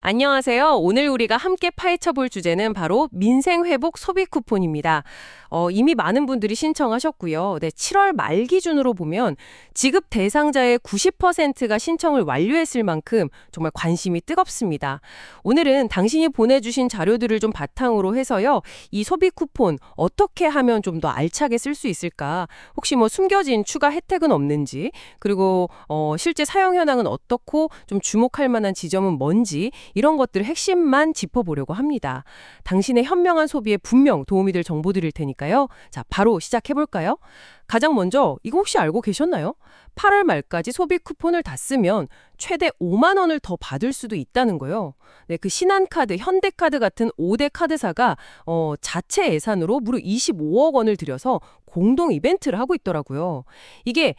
안녕하세요. 오늘 우리가 함께 파헤쳐 볼 주제는 바로 민생회복 소비 쿠폰입니다. 이미 많은 분들이 신청하셨고요. 네, 7월 말 기준으로 보면 지급 대상자의 90%가 신청을 완료했을 만큼 정말 관심이 뜨겁습니다. 오늘은 당신이 보내주신 자료들을 좀 바탕으로 해서요. 이 소비 쿠폰 어떻게 하면 좀 더 알차게 쓸 수 있을까? 혹시 뭐 숨겨진 추가 혜택은 없는지, 그리고 실제 사용 현황은 어떻고 좀 주목할 만한 지점은 뭔지 이런 것들 핵심만 짚어보려고 합니다. 당신의 현명한 소비에 분명 도움이 될 정보 드릴 테니까요. 자, 바로 시작해볼까요? 가장 먼저 이거 혹시 알고 계셨나요? 8월 말까지 소비 쿠폰을 다 쓰면 최대 5만 원을 더 받을 수도 있다는 거예요. 네, 그 신한카드, 현대카드 같은 5대 카드사가 자체 예산으로 무려 25억 원을 들여서 공동 이벤트를 하고 있더라고요. 이게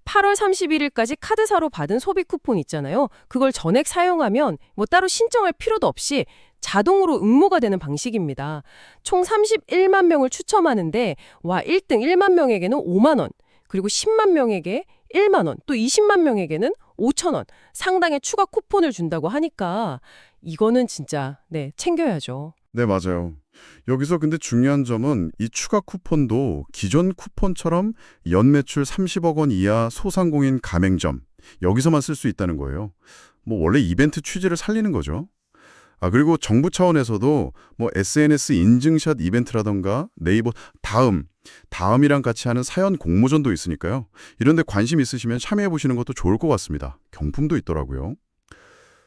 8월 31일까지 카드사로 받은 소비 쿠폰 있잖아요. 그걸 전액 사용하면 뭐 따로 신청할 필요도 없이 자동으로 응모가 되는 방식입니다. 총 31만 명을 추첨하는데 1등 1만 명에게는 5만 원, 그리고 10만 명에게 1만 원, 또 20만 명에게는 5천 원 상당의 추가 쿠폰을 준다고 하니까 이거는 진짜 챙겨야죠. 네, 맞아요. 여기서 근데 중요한 점은 이 추가 쿠폰도 기존 쿠폰처럼 연매출 30억 원 이하 소상공인 가맹점 여기서만 쓸 수 있다는 거예요. 뭐 원래 이벤트 취지를 살리는 거죠. 그리고 정부 차원에서도 뭐 SNS 인증샷 이벤트라던가 네이버 다음이랑 같이 하는 사연 공모전도 있으니까요. 이런 데 관심 있으시면 참여해 보시는 것도 좋을 것 같습니다. 경품도 있더라고요.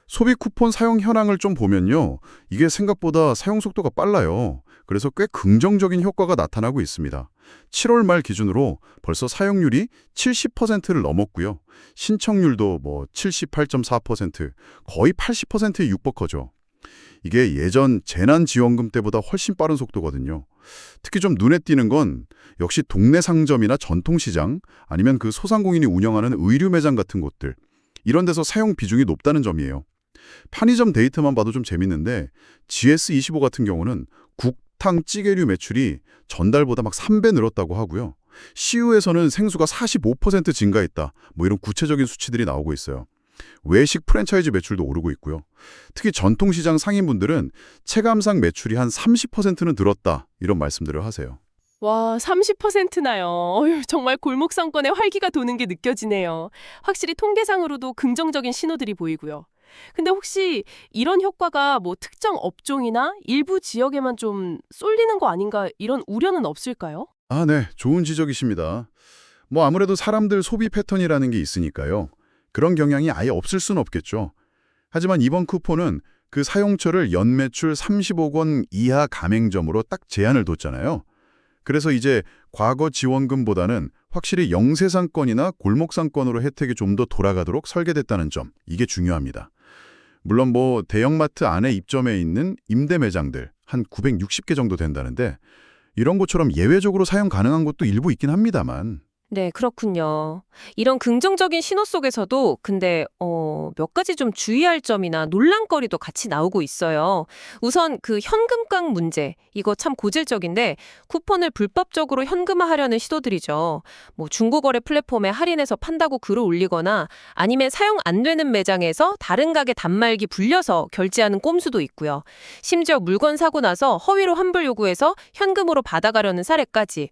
소비 쿠폰 사용 현황을 좀 보면요. 이게 생각보다 사용 속도가 빨라요. 그래서 꽤 긍정적인 효과가 나타나고 있습니다. 7월 말 기준으로 벌써 사용률이 70%를 넘었고요. 신청률도 뭐 78.4%, 거의 80%에 육박하죠. 이게 예전 재난지원금 때보다 훨씬 빠른 속도거든요. 특히 좀 눈에 띄는 건 역시 동네 상점이나 전통시장 아니면 그 소상공인이 운영하는 의류 매장 같은 곳들 이런 데서 사용 비중이 높다는 점이에요. 편의점 데이터만 봐도 좀 재밌는데 GS25 같은 경우는 국탕 찌개류 매출이 전달보다 막 3배 늘었다고 하고요. CU에서는 생수가 45% 증가했다. 뭐 이런 구체적인 수치들이 나오고 있어요. 외식 프랜차이즈 매출도 오르고 있고요. 특히 전통시장 상인분들은 체감상 매출이 한 30%는 늘었다. 이런 말씀들을 하세요. 와, 30%나요. 정말 골목 상권에 활기가 도는 게 느껴지네요. 확실히 통계상으로도 긍정적인 신호들이 보이고요. 근데 혹시 이런 효과가 뭐 특정 업종이나 일부 지역에만 좀 쏠리는 거 아닌가 이런 우려는 없을까요? 네. 좋은 지적이십니다. 뭐 아무래도 사람들 소비 패턴이라는 게 있으니까요. 그런 경향이 아예 없을 수는 없겠죠. 하지만 이번 쿠폰은 그 사용처를 연매출 30억 원 이하 가맹점으로 딱 제한을 뒀잖아요. 그래서 이제 과거 지원금보다는 확실히 영세상권이나 골목상권으로 혜택이 좀 더 돌아가도록 설계됐다는 점, 이게 중요합니다. 물론 뭐 대형마트 안에 입점해 있는 임대 매장들 한 960개 정도 된다는데 이런 것처럼 예외적으로 사용 가능한 곳도 일부 있긴 합니다만. 네, 그렇군요. 이런 긍정적인 신호 속에서도 근데 몇 가지 좀 주의할 점이나 논란거리도 같이 나오고 있어요. 우선 그 현금깡 문제, 이거 참 고질적인데 쿠폰을 불법적으로 현금화하려는 시도들이죠. 뭐 중고거래 플랫폼에 할인해서 판다고 글을 올리거나 아니면 사용 안 되는 매장에서 다른 가게 단말기 불려서 결제하는 꼼수도 있고요. 심지어 물건 사고 나서 허위로 환불 요구해서 현금으로 받아가려는 사례까지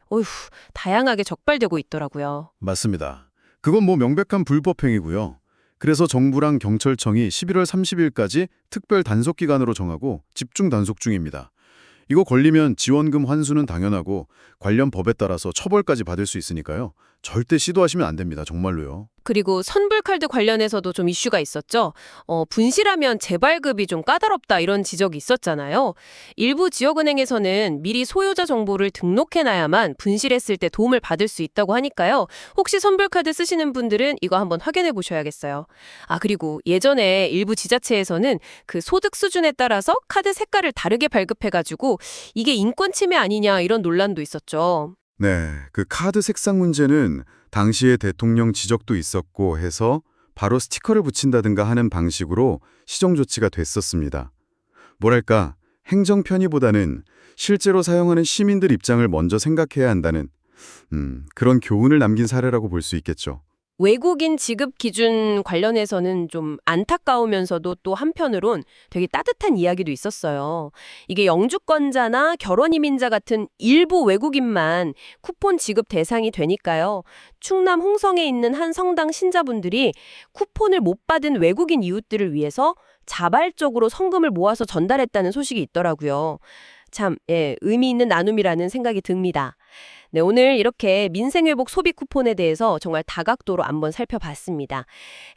다양하게 적발되고 있더라고요. 맞습니다. 그건 뭐 명백한 불법 행위고요. 그래서 정부랑 경찰청이 11월 30일까지 특별 단속 기간으로 정하고 집중 단속 중입니다. 이거 걸리면 지원금 환수는 당연하고 관련 법에 따라서 처벌까지 받을 수 있으니까요. 절대 시도하시면 안 됩니다. 정말로요. 그리고 선불카드 관련해서도 좀 이슈가 있었죠. 분실하면 재발급이 좀 까다롭다 이런 지적이 있었잖아요. 일부 지역은행에서는 미리 소유자 정보를 등록해놔야만 분실했을 때 도움을 받을 수 있다고 하니까요. 혹시 선불카드 쓰시는 분들은 이거 한번 확인해 보셔야겠어요. 그리고 예전에 일부 지자체에서는 그 소득 수준에 따라서 카드 색깔을 다르게 발급해가지고 이게 인권 침해 아니냐 이런 논란도 있었죠. 네, 그 카드 색상 문제는 당시에 대통령 지적도 있었고 해서 바로 스티커를 붙인다든가 하는 방식으로 시정 조치가 됐었습니다. 뭐랄까, 행정 편의보다는 실제로 사용하는 시민들 입장을 먼저 생각해야 한다는 그런 교훈을 남긴 사례라고 볼 수 있겠죠. 외국인 지급 기준 관련해서는 좀 안타까우면서도 또 한편으론 되게 따뜻한 이야기도 있었어요. 이게 영주권자나 결혼 이민자 같은 일부 외국인만 쿠폰 지급 대상이 되니까요. 충남 홍성에 있는 한 성당 신자분들이 쿠폰을 못 받은 외국인 이웃들을 위해서 자발적으로 성금을 모아서 전달했다는 소식이 있더라고요. 참, 의미 있는 나눔이라는 생각이 듭니다. 네, 오늘 이렇게 민생회복 소비 쿠폰에 대해서 정말 다각도로 한번 살펴봤습니다.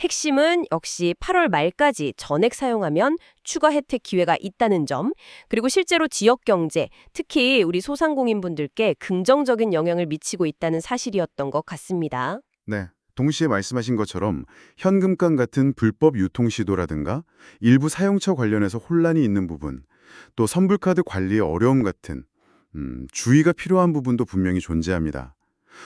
핵심은 역시 8월 말까지 전액 사용하면 추가 혜택 기회가 있다는 점, 그리고 실제로 지역 경제, 특히 우리 소상공인분들께 긍정적인 영향을 미치고 있다는 사실이었던 것 같습니다. 네. 동시에 말씀하신 것처럼 현금감 같은 불법 유통 시도라든가 일부 사용처 관련해서 혼란이 있는 부분, 또 선불카드 관리의 어려움 같은 주의가 필요한 부분도 분명히 존재합니다.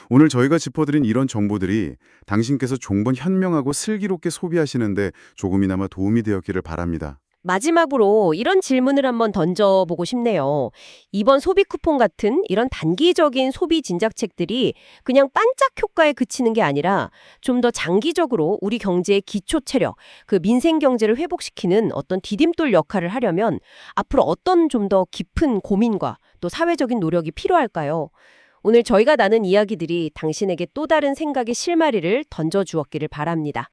오늘 저희가 짚어드린 이런 정보들이 당신께서 종번 현명하고 슬기롭게 소비하시는데 조금이나마 도움이 되었기를 바랍니다. 마지막으로 이런 질문을 한번 던져보고 싶네요. 이번 소비 쿠폰 같은 이런 단기적인 소비 진작책들이 그냥 반짝 효과에 그치는 게 아니라 좀 더 장기적으로 우리 경제의 기초 체력, 그 민생 경제를 회복시키는 어떤 디딤돌 역할을 하려면 앞으로 어떤 좀 더 깊은 고민과 또 사회적인 노력이 필요할까요? 오늘 저희가 나눈 이야기들이 당신에게 또 다른 생각의 실마리를 던져주었기를 바랍니다.